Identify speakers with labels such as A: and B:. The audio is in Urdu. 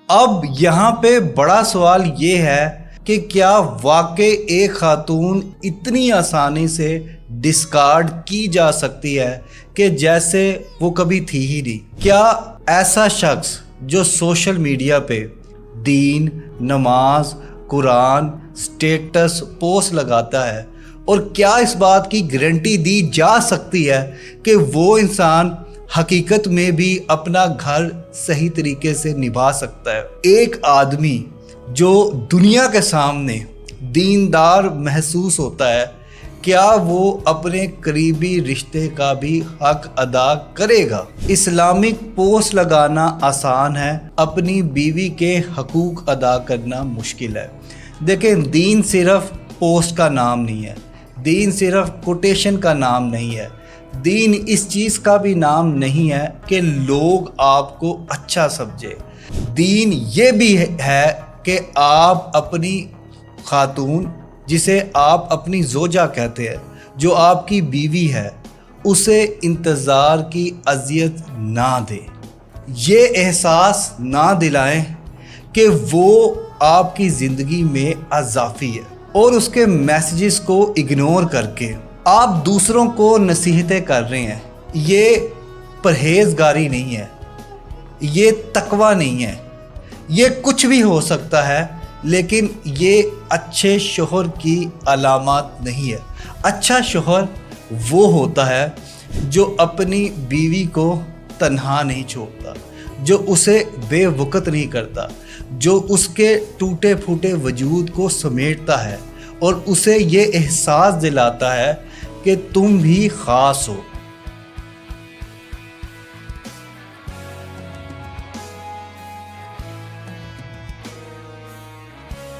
A: اب یہاں پہ بڑا سوال یہ ہے کہ کیا واقعی ایک خاتون اتنی آسانی سے ڈسکارڈ کی جا سکتی ہے کہ جیسے وہ کبھی تھی ہی نہیں؟ کیا ایسا شخص جو سوشل میڈیا پہ دین، نماز، قرآن، سٹیٹس، پوسٹ لگاتا ہے، اور کیا اس بات کی گارنٹی دی جا سکتی ہے کہ وہ انسان حقیقت میں بھی اپنا گھر صحیح طریقے سے نبھا سکتا ہے؟ ایک آدمی جو دنیا کے سامنے دیندار محسوس ہوتا ہے، کیا وہ اپنے قریبی رشتے کا بھی حق ادا کرے گا؟ اسلامک پوسٹ لگانا آسان ہے، اپنی بیوی کے حقوق ادا کرنا مشکل ہے۔ دیکھیں، دین صرف پوسٹ کا نام نہیں ہے، دین صرف کوٹیشن کا نام نہیں ہے، دین اس چیز کا بھی نام نہیں ہے کہ لوگ آپ کو اچھا سمجھے۔ دین یہ بھی ہے کہ آپ اپنی خاتون، جسے آپ اپنی زوجہ کہتے ہیں، جو آپ کی بیوی ہے، اسے انتظار کی اذیت نہ دیں، یہ احساس نہ دلائیں کہ وہ آپ کی زندگی میں اضافی ہے، اور اس کے میسیجز کو اگنور کر کے آپ دوسروں کو نصیحتیں کر رہے ہیں۔ یہ پرہیزگاری نہیں ہے، یہ تقوی نہیں ہے، یہ کچھ بھی ہو سکتا ہے، لیکن یہ اچھے شوہر کی علامات نہیں ہے۔ اچھا شوہر وہ ہوتا ہے جو اپنی بیوی کو تنہا نہیں چھوڑتا، جو اسے بے وقت نہیں کرتا، جو اس کے ٹوٹے پھوٹے وجود کو سمیٹتا ہے اور اسے یہ احساس دلاتا ہے کہ تم بھی خاص ہو۔